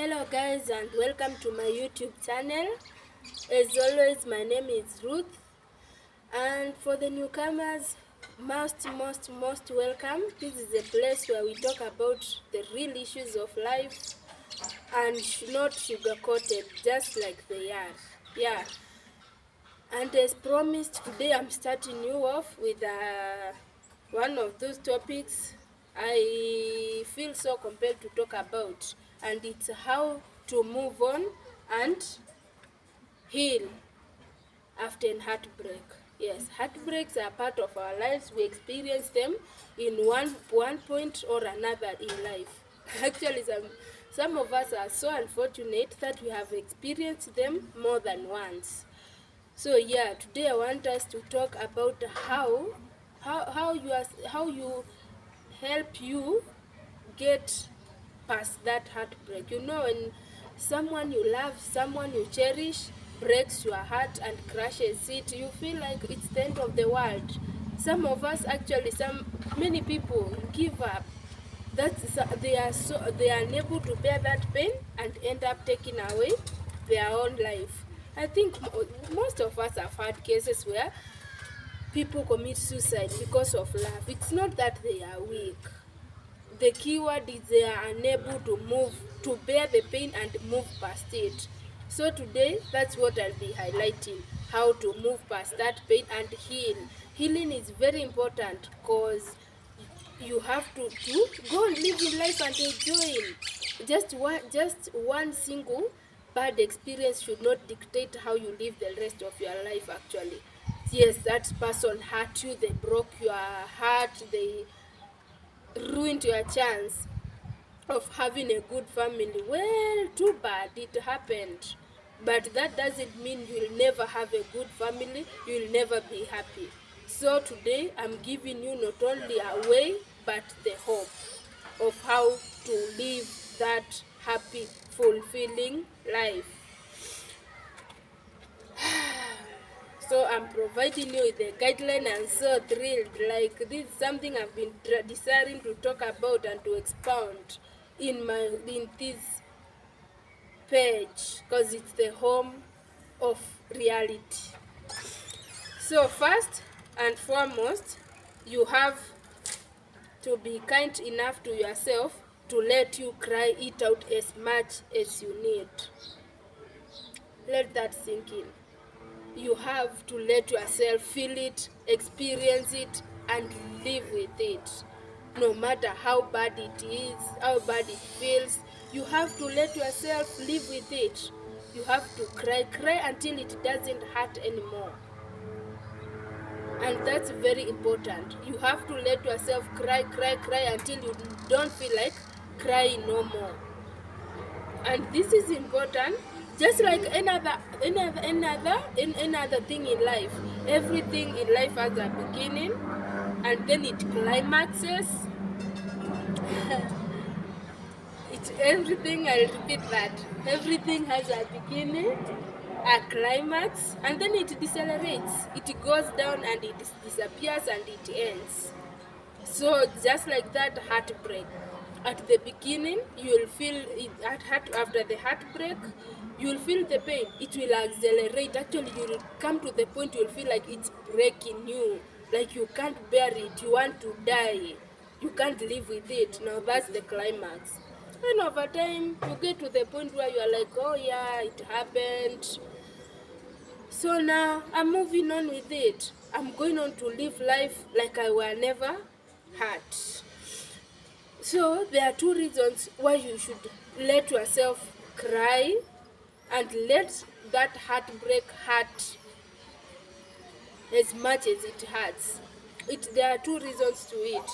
Hello guys, and welcome to my YouTube channel. As always, my name is Ruth, and for the newcomers, most welcome. This is a place where we talk about the real issues of life and not sugar-coated, just like they are. Yeah, and as promised, today I'm starting you off with one of those topics I feel so compelled to talk about, and it's how to move on and heal after heartbreak. Yes, heartbreaks are part of our lives. We experience them in one point or another in life. Actually, some of us are so unfortunate that we have experienced them more than once. So yeah, today I want us to talk about how you help you get past that heartbreak. You know, when someone you love, someone you cherish breaks your heart and crushes it, you feel like it's the end of the world. Some of us actually, many people give up. They are unable to bear that pain and end up taking away their own life. I think most of us have had cases where people commit suicide because of love. It's not that they are weak. The keyword is they are unable to bear the pain and move past it. So today, that's what I'll be highlighting, how to move past that pain and heal. Healing is very important because you have to go and live in life and enjoy it. Just one single bad experience should not dictate how you live the rest of your life. Actually, yes, that person hurt you, they broke your heart, they ruined your chance of having a good family. Well, too bad it happened, but that doesn't mean you'll never have a good family, you'll never be happy. So today I'm giving you not only a way but the hope of how to live that happy, fulfilling life. So I'm providing you with the guideline, and so thrilled. Like, this is something I've been desiring to talk about and to expound in this page, because it's the home of reality. So first and foremost, you have to be kind enough to yourself to let you cry it out as much as you need. Let that sink in. You have to let yourself feel it, experience it, and live with it. No matter how bad it is, how bad it feels, you have to let yourself live with it. You have to cry until it doesn't hurt anymore. And that's very important. You have to let yourself cry until you don't feel like crying no more. And this is important, just like another thing in life. Everything in life has a beginning, and then it climaxes. I'll repeat that. Everything has a beginning, a climax, and then it decelerates. It goes down and it disappears and it ends. So just like that heartbreak, at the beginning you'll feel it. After the heartbreak, you'll feel the pain. It will accelerate. Actually, you'll come to the point you'll feel like it's breaking you, like you can't bear it, you want to die, you can't live with it. Now that's the climax. And over time you get to the point where you're like, oh yeah, it happened, so now I'm moving on with it. I'm going on to live life like I were never hurt. So there are two reasons why you should let yourself cry and let that heartbreak hurt as much as it hurts. There are two reasons to it.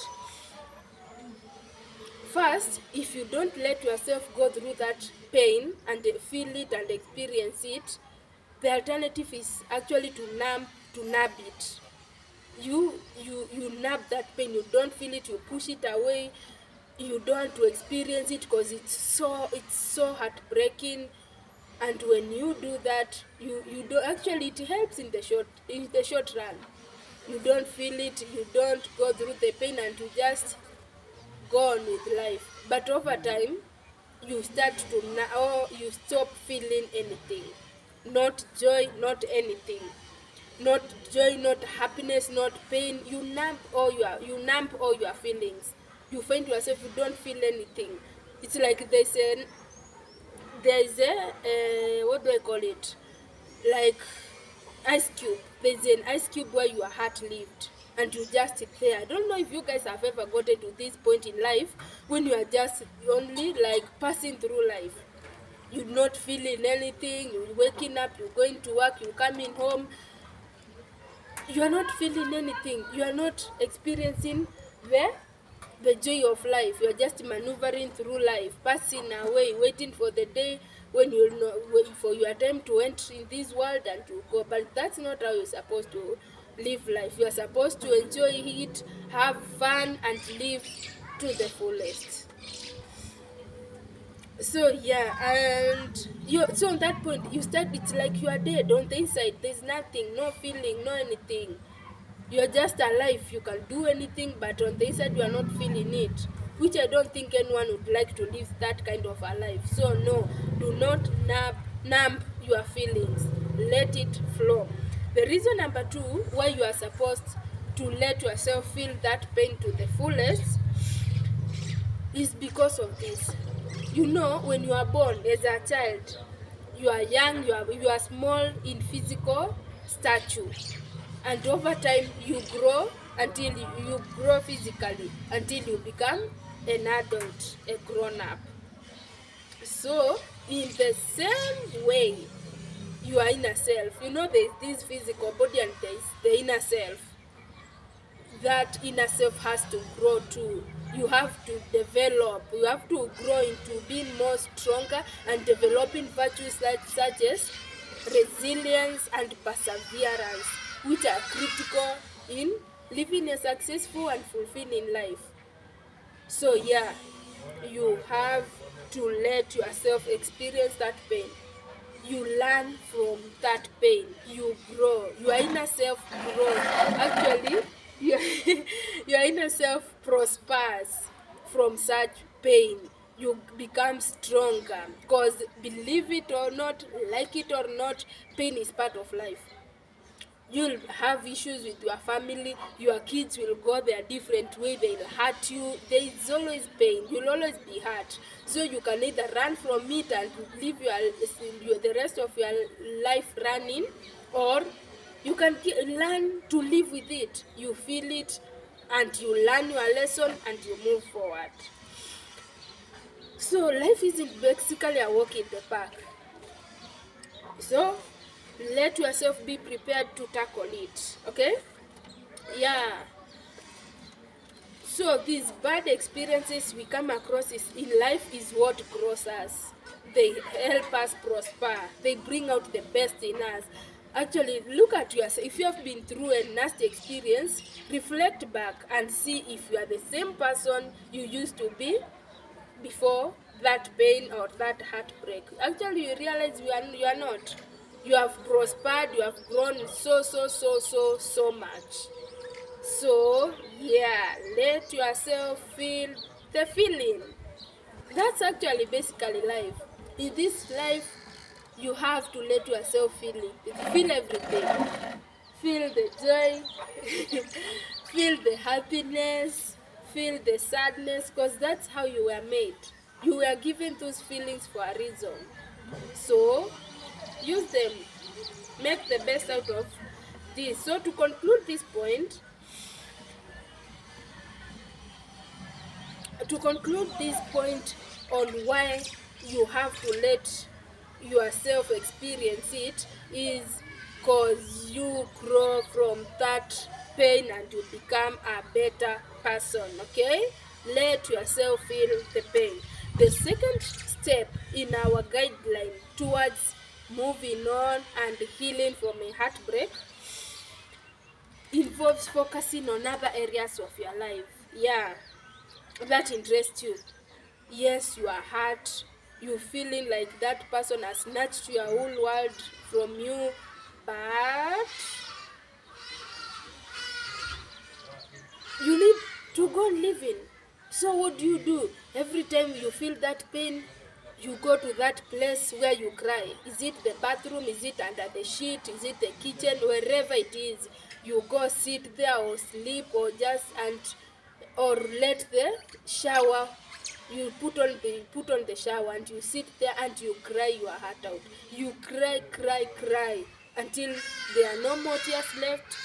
First, if you don't let yourself go through that pain and feel it and experience it, the alternative is actually to numb it. You numb that pain. You don't feel it, you push it away, you don't want to experience it because it's so heartbreaking. And when you do that, you do actually, it helps in the short run. You don't feel it, you don't go through the pain, and you just go on with life. But over time, you start to or you stop feeling anything, not joy, not anything, not joy, not happiness, not pain. You numb all your feelings. You find yourself, you don't feel anything. It's like there's a what do I call it, like ice cube. There's an ice cube where your heart lived, and you just sit there. I don't know if you guys have ever gotten to this point in life when you are just only like passing through life. You're not feeling anything. You're waking up, you're going to work, you're coming home, you are not feeling anything. You are not experiencing the the joy of life. You are just maneuvering through life, passing away, waiting for the day when you know, wait for your time to enter in this world and to go. But that's not how you're supposed to live life. You are supposed to enjoy it, have fun, and live to the fullest. So yeah, and you, so on that point you start, it's like you are dead on the inside. There's nothing, no feeling, no anything. You're just alive, you can do anything, but on the inside you are not feeling it, which I don't think anyone would like to live that kind of a life. So no, do not numb your feelings, let it flow. The reason number two why you are supposed to let yourself feel that pain to the fullest is because of this. You know, when you are born as a child, you are young, you are small in physical stature, and over time you grow until you grow physically until you become an adult, a grown up. So in the same way, your inner self, you know, there's this physical body and there's the inner self. That inner self has to grow too. You have to develop, you have to grow into being more stronger and developing virtues such as resilience and perseverance, which are critical in living a successful and fulfilling life. So yeah, you have to let yourself experience that pain. You learn from that pain. You grow. Your inner self grows. Actually, your, your inner self prospers from such pain. You become stronger because, believe it or not, like it or not, pain is part of life. You'll have issues with your family, your kids will go their different way, they'll hurt you, there is always pain, you'll always be hurt. So you can either run from it and live the rest of your life running, or you can learn to live with it. You feel it and you learn your lesson and you move forward. So life isn't basically a walk in the park. So let yourself be prepared to tackle it. Okay? Yeah. So these bad experiences we come across in life is what grows us. They help us prosper. They bring out the best in us. Actually, look at yourself. If you have been through a nasty experience, reflect back and see if you are the same person you used to be before that pain or that heartbreak. Actually, you realize you are not. You have prospered, you have grown so much. So yeah, let yourself feel the feeling. That's actually basically life. In this life, you have to let yourself feel it. Feel everything. Feel the joy, feel the happiness, feel the sadness, because that's how you were made. You were given those feelings for a reason. So use them, make the best out of this. So to conclude this point, on why you have to let yourself experience it is because you grow from that pain and you become a better person. Okay, let yourself feel the pain. The second step in our guideline towards moving on and healing from a heartbreak involves focusing on other areas of your life, yeah, that interest you. Yes, you are hurt, you feeling like that person has snatched your whole world from you, but you need to go living. So what do? Every time you feel that pain, You go to that place where you cry. Is it the bathroom? Is it under the sheet? Is it the kitchen? Wherever it is, you go sit there or sleep or just and or let the shower. You put on the shower and you sit there and you cry your heart out. You cry until there are no more tears left,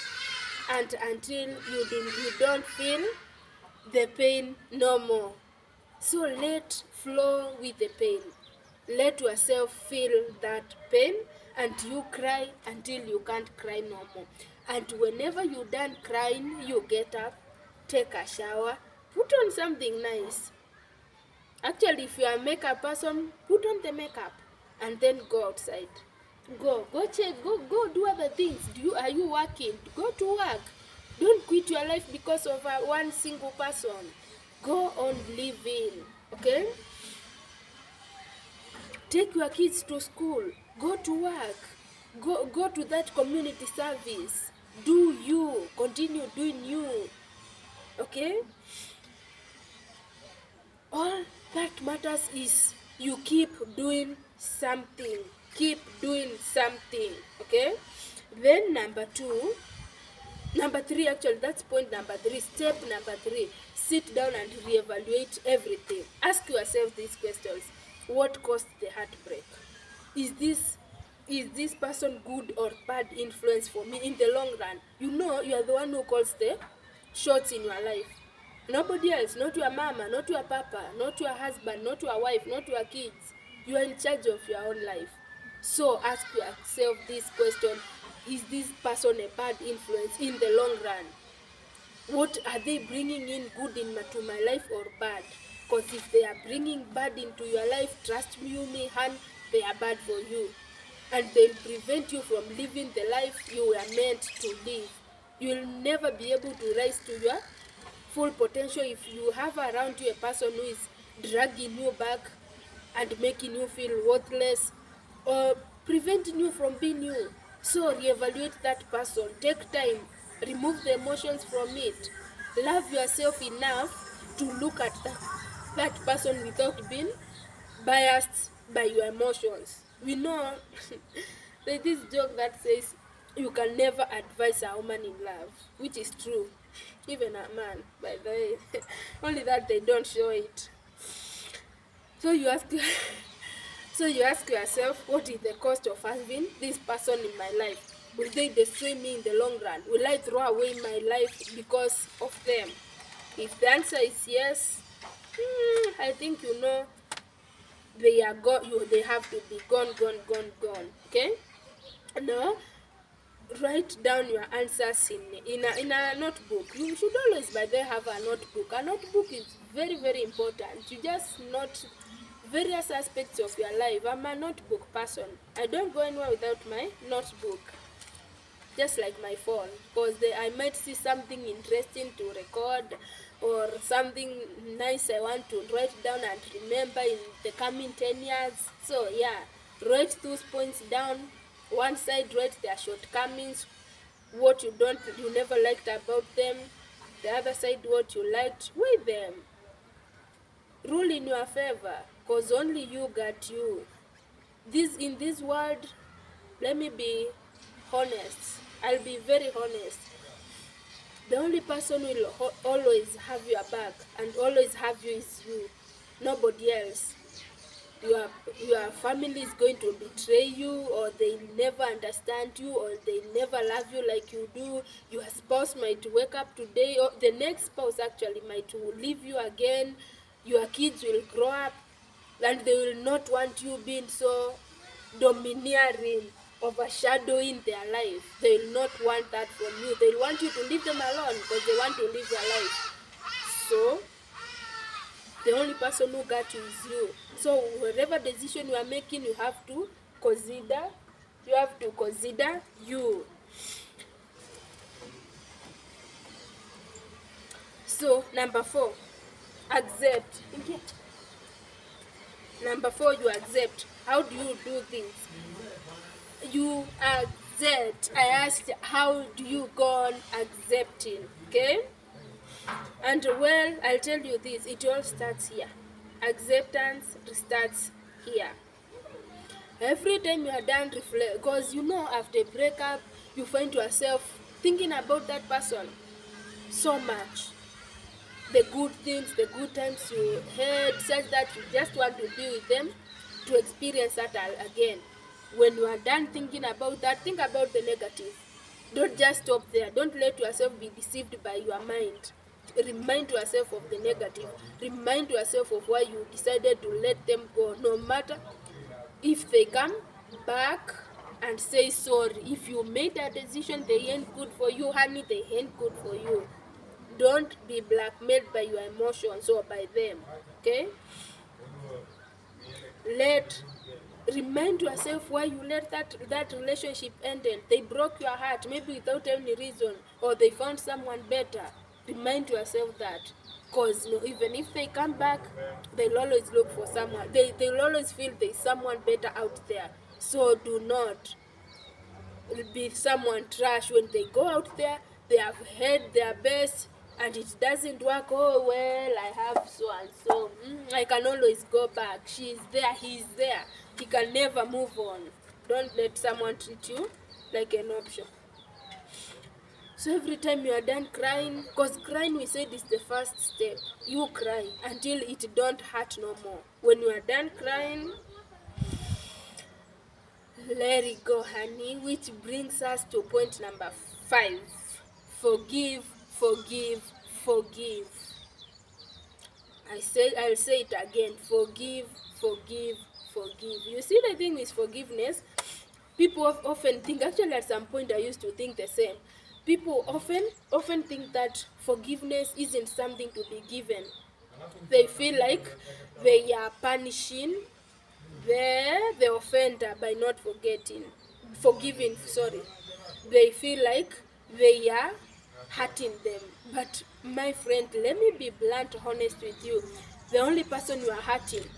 and until you don't feel the pain no more. So let flow with the pain. Let yourself feel that pain and you cry until you can't cry no more. And whenever you're done crying, you get up, take a shower, put on something nice. Actually, if you are a makeup person, put on the makeup and then go outside. Go check, go do other things. Are you working? Go to work. Don't quit your life because of one single person. Go on living, okay? Take your kids to school. Go to work. Go to that community service. Do you. Continue doing you, okay? All that matters is you keep doing something. Keep doing something, okay? Then number three, actually, that's point number three. Step number three, sit down and reevaluate everything. Ask yourself these questions. What caused the heartbreak? Is this person good or bad influence for me in the long run? You know you are the one who calls the shots in your life. Nobody else, not your mama, not your papa, not your husband, not your wife, not your kids. You are in charge of your own life. So ask yourself this question: is this person a bad influence in the long run? What are they bringing in good to my life or bad? Because if they are bringing bad into your life, trust me, hun, they are bad for you. And they'll prevent you from living the life you were meant to live. You'll never be able to rise to your full potential if you have around you a person who is dragging you back and making you feel worthless or preventing you from being you. So reevaluate that person. Take time. Remove the emotions from it. Love yourself enough to look at that person without being biased by your emotions. We know there's this joke that says you can never advise a woman in love, which is true. Even a man, by the way. Only that they don't show it. So you ask so you ask yourself, what is the cost of having this person in my life? Will they destroy me in the long run? Will I throw away my life because of them? If the answer is yes, I think you know they are they have to be gone. Okay? Now write down your answers in a notebook. You should always by there have a notebook. A notebook is very, very important. You just note various aspects of your life. I'm a notebook person. I don't go anywhere without my notebook. Just like my phone, because I might see something interesting to record or something nice I want to write down and remember in the coming 10 years. So yeah, write those points down. One side, write their shortcomings, what you never liked about them. The other side, what you liked with them. Rule in your favor, because only you got you. In this world, let me be honest. I'll be very honest. The only person who will always have your back and always have you is you. Nobody else. Your family is going to betray you, or they never understand you, or they never love you like you do. Your spouse might wake up today, or the next spouse actually might leave you again. Your kids will grow up and they will not want you being so domineering, overshadowing their life. They will not want that from you. They want you to leave them alone because they want to live their life. So the only person who got you is you. So whatever decision you are making, you have to consider you. So number 4, accept. Number 4, you accept. How do you do things? You accept. I asked, how do you go on accepting? Okay? And well, I'll tell you this, it all starts here. Acceptance starts here. Every time you are done, reflect, because after a breakup, you find yourself thinking about that person so much. The good things, the good times you had, such that you just want to be with them to experience that again. When you are done thinking about that, think about the negative. Don't just stop there. Don't let yourself be deceived by your mind. Remind yourself of the negative. Remind yourself of why you decided to let them go. No matter if they come back and say sorry. If you made a decision, they ain't good for you, honey, they ain't good for you. Don't be blackmailed by your emotions or by them. Okay? Remind yourself why you let that relationship ended. They broke your heart, maybe without any reason, or they found someone better. Remind yourself that, because even if they come back, they'll always look for someone. They'll always feel there's someone better out there. So do not be someone trash. When they go out there, they have had their best and it doesn't work. Oh well, I have so and so, I can always go back. She's there, he's there, he can never move on. Don't let someone treat you like an option. So every time you are done crying, because crying, we said, is the first step. You cry until it don't hurt no more. When you are done crying, let it go, honey, which brings us to point number 5. Forgive, forgive, forgive. I'll say it again. Forgive, forgive, forgive. You see, the thing is forgiveness. People often think, actually at some point I used to think the same. People often think that forgiveness isn't something to be given. They feel like they are punishing the offender by not forgiving. They feel like they are hurting them. But my friend, let me be blunt, honest with you. The only person you are hurting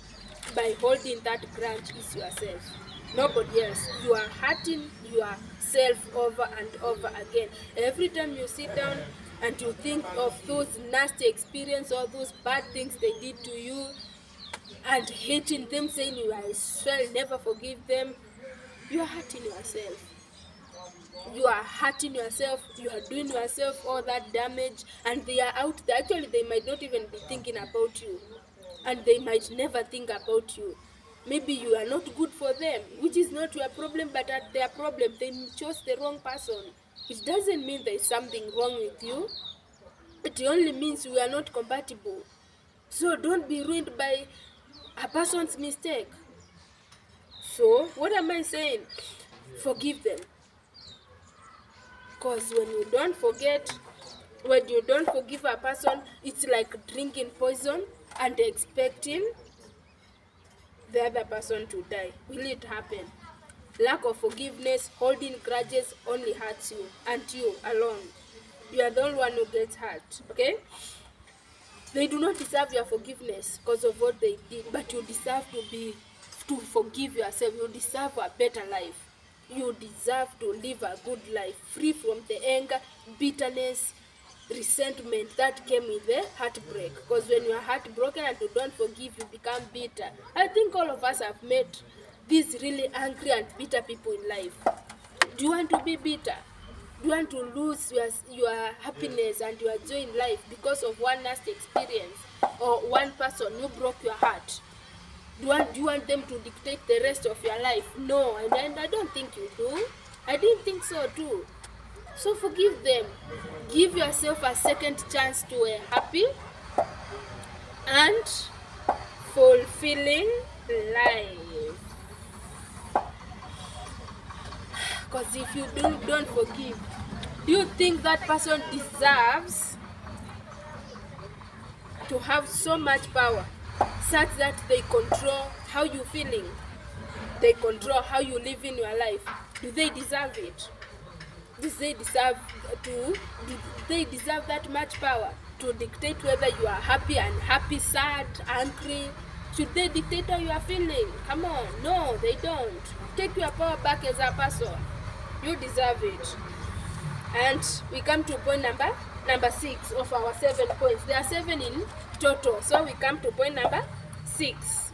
by holding that grudge is yourself. Nobody else. You are hurting yourself over and over again. Every time you sit down and you think of those nasty experiences or those bad things they did to you, and hating them, saying you shall never forgive them, you are hurting yourself. You are hurting yourself. You are doing yourself all that damage, and they are out there. Actually, they might not even be thinking about you, and they might never think about you. Maybe you are not good for them, which is not your problem, but at their problem. They chose the wrong person. It doesn't mean there is something wrong with you. It only means we are not compatible. So don't be ruined by a person's mistake. So what am I saying? Forgive them. Because when you don't forgive a person, it's like drinking poison and expecting the other person to die. Will it happen? Lack of forgiveness, holding grudges only hurts you, and you alone. You are the only one who gets hurt. Okay? They do not deserve your forgiveness because of what they did, but you deserve to forgive yourself. You deserve a better life. You deserve to live a good life, free from the anger, bitterness, resentment that came with the heartbreak. Because when you are heartbroken and you don't forgive, you become bitter. I think all of us have met these really angry and bitter people in life. Do you want to be bitter? Do you want to lose your happiness and your joy in life because of one nasty experience or one person who broke your heart? Do you want them to dictate the rest of your life? No, and I don't think you do. I didn't think so too. So forgive them. Give yourself a second chance to a happy and fulfilling life. Because if you don't forgive, do you think that person deserves to have so much power such that they control how you're feeling? They control how you live in your life. Do they deserve it? Do they deserve that much power to dictate whether you are happy, unhappy, sad, angry? Should they dictate how you are feeling? Come on. No, they don't. Take your power back as a person. You deserve it. And we come to point number 6 of our 7 points. There are 7 in total, so we come to point number 6.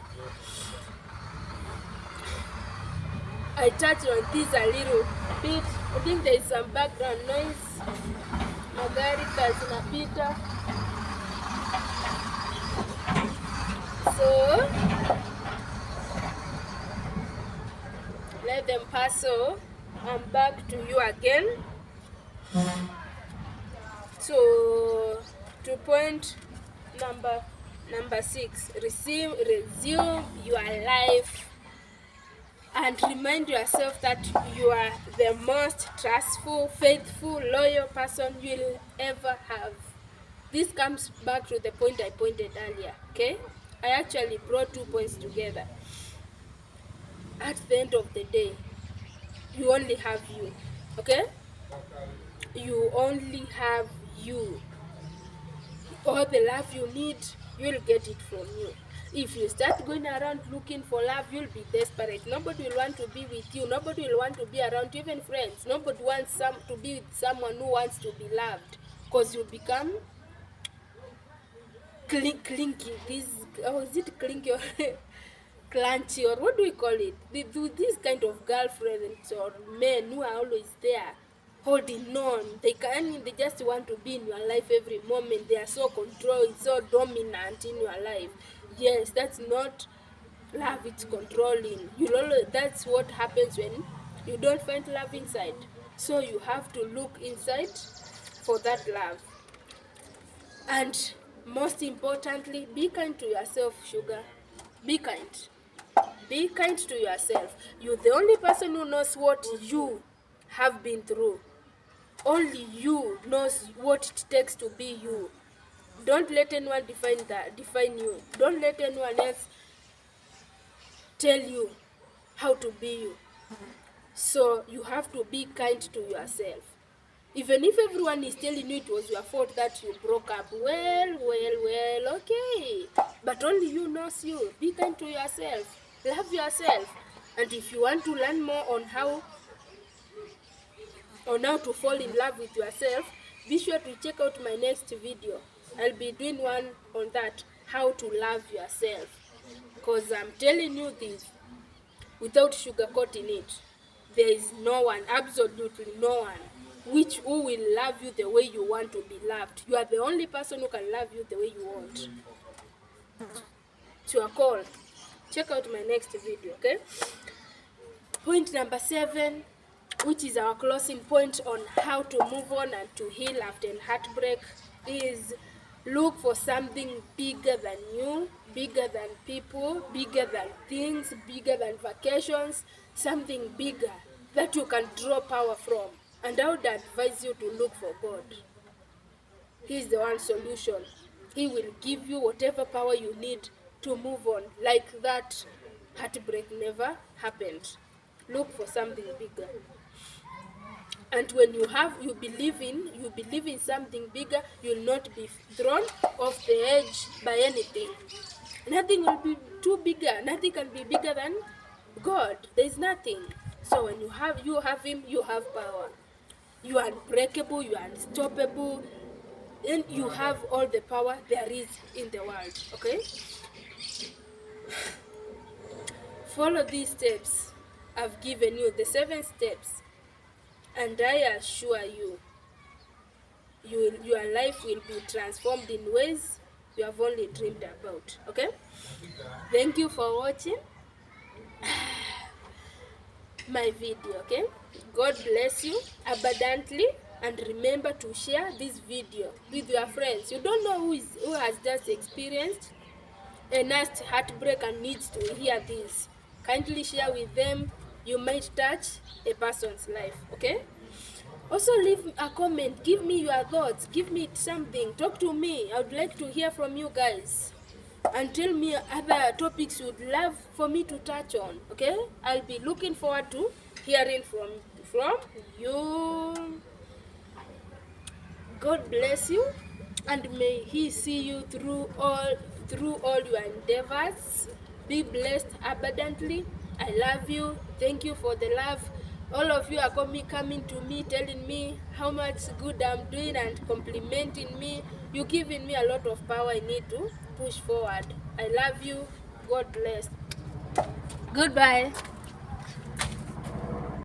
I touched on this a little bit. I think there is some background noise. Magari zinapita. So let them pass. So I'm back to you again. To point number 6, resume your life and remind yourself that you are the most trustful, faithful, loyal person you'll ever have. This comes back to the point I pointed earlier, okay? I actually brought 2 points together. At the end of the day, you only have you, okay? You only have you. All the love you need, you'll get it from you. If you start going around looking for love, you'll be desperate. Nobody will want to be with you. Nobody will want to be around you, even friends. Nobody wants to be with someone who wants to be loved, because you become clinky. Is it clinky or clunchy, or what do we call it? These kind of girlfriends or men who are always there holding on. They just want to be in your life every moment. They are so controlling, so dominant in your life. Yes, that's not love, it's controlling. That's what happens when you don't find love inside. So you have to look inside for that love. And most importantly, be kind to yourself, sugar. Be kind. Be kind to yourself. You're the only person who knows what you have been through. Only you knows what it takes to be you. Don't let anyone define you. Don't let anyone else tell you how to be you. So you have to be kind to yourself. Even if everyone is telling you it was your fault that you broke up, well, okay. But only you knows you. Be kind to yourself. Love yourself. And if you want to learn more on how to fall in love with yourself, be sure to check out my next video. I'll be doing one on that, how to love yourself. Because I'm telling you this without sugarcoating it. There is no one, absolutely no one, who will love you the way you want to be loved. You are the only person who can love you the way you want. To your call. Check out my next video, okay? Point number 7, which is our closing point on how to move on and to heal after heartbreak, is look for something bigger than you, bigger than people, bigger than things, bigger than vacations, something bigger that you can draw power from. And I would advise you to look for God. He is the one solution. He will give you whatever power you need to move on, like that heartbreak never happened. Look for something bigger. And when you believe in something bigger, you'll not be thrown off the edge by anything. Nothing will be too bigger. Nothing can be bigger than God. There is nothing. So when you have him, you have power. You are unbreakable, you are unstoppable, and you have all the power there is in the world. Okay? Follow these steps I've given you, the 7 steps, and I assure you, your life will be transformed in ways you have only dreamed about. Okay? Thank you for watching my video. Okay? God bless you abundantly, and remember to share this video with your friends. You don't know who has just experienced a nasty heartbreak and needs to hear this. Kindly share with them. You might touch a person's life. Okay? Also leave a comment. Give me your thoughts. Give me something. Talk to me. I would like to hear from you guys. And tell me other topics you'd love for me to touch on. Okay? I'll be looking forward to hearing from you. God bless you, and may He see you through all your endeavors. Be blessed abundantly. I love you. Thank you for the love. All of you are coming to me, telling me how much good I'm doing and complimenting me. You're giving me a lot of power I need to push forward. I love you. God bless. Goodbye.